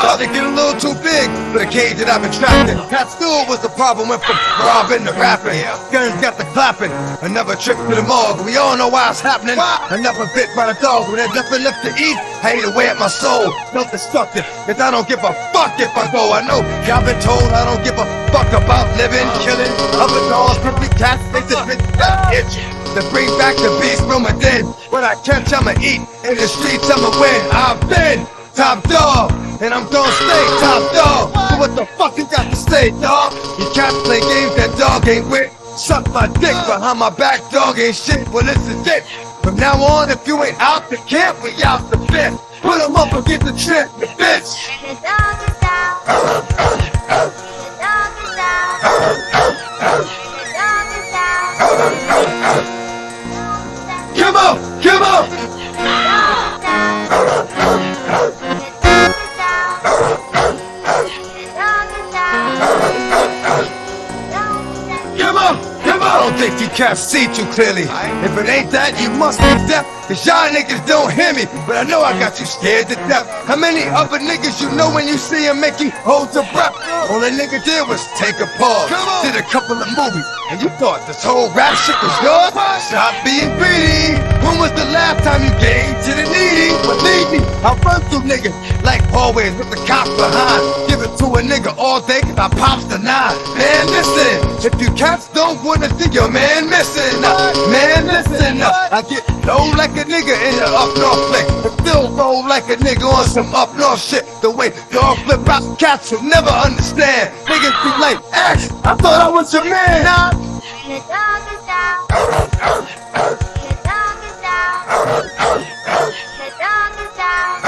Started getting a little too big for the cage that I've been trapped in. That stool was the problem, went from robbing to rapping. Guns got the clapping, another trip to the morgue. We all know why it's happening. Another bit by the dog, when there's nothing left to eat. I hate away at my soul, self-destructive, cause I don't give a fuck if I go. I know y'all been told I don't give a fuck about living, killing other dogs, crippy cats, they just been itch. To bring back the beast from within. When I catch, I'ma eat. In the streets, I'ma win. I've been top dog, and I'm gonna stay top dog. So what the fuck you got to say, dog? You can't play games that dog ain't with. Suck my dick behind my back, dog ain't shit. Well, this is it. From now on, if you ain't out the camp, we out the fifth. Put 'em up and get the trip, the bitch. And the dog is out. The dog is out. The dog is out. Come on, come on. I don't think you can't see too clearly. If it ain't that, you must be deaf. Cause y'all niggas don't hear me, but I know I got you scared to death. How many other niggas you know when you see him make you hold your breath? All a nigga did was take a pause, did a couple of movies, and you thought this whole rap shit was yours? Stop being greedy. When was the last time you gave to the needy? Believe me, I run through niggas like always with the cops behind. Give it to a nigga all day cause I pops the 9. Man, listen, if you cats don't wanna see your man missing, man, listen, I get low like a nigga in the up north flick, but still roll like a nigga on some up north shit. The way y'all flip out cats will never understand. Niggas be like, X, I thought I was your man. Nah. The dog is out. The dog is out. The dog is out.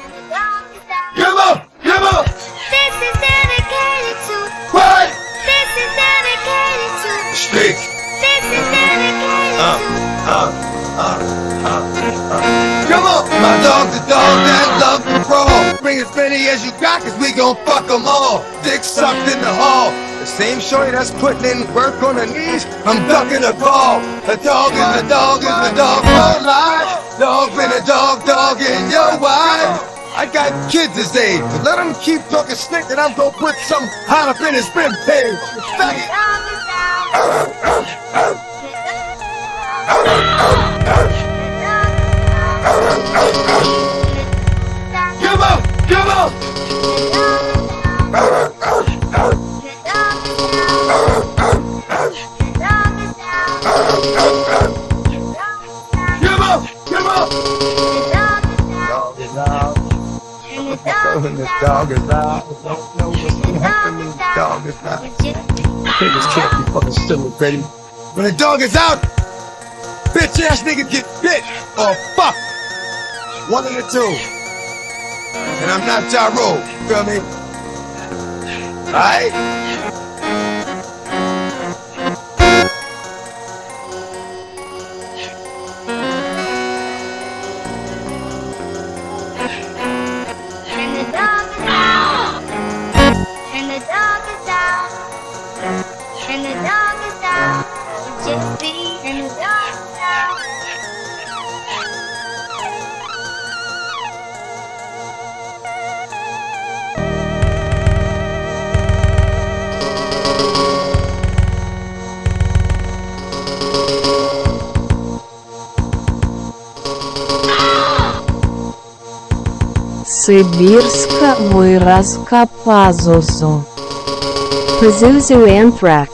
The dog is out. Come on, come on. This is dedicated to. What? This is dedicated to. Speak. This is dedicated to. Come on, my dog's a dog that loves to brawl. Bring as many as you got, cause we gon' fuck them all. Dick sucked in the hall. The same shorty that's putting in work on her knees, I'm ducking a call. The dog is the dog is the dog, won't lie. Dog been a dog, dog in your wife. I got kids this age, but let them keep talking slick and I'm gonna put some hot up in his spin page. The dog is out. Come on, come on. Come on, come on. The dog is out. Don't know what's happening. The dog is out. Niggas can't be fucking still, baby. When the dog is out, bitch ass niggas get bit or fucked. One of the two. And I'm not Ja Rule, feel me? Alright? And the dog is out. Gypsy and the dog is out. Sibirska Wojska Pazuzu. Pazuzu Anthrax.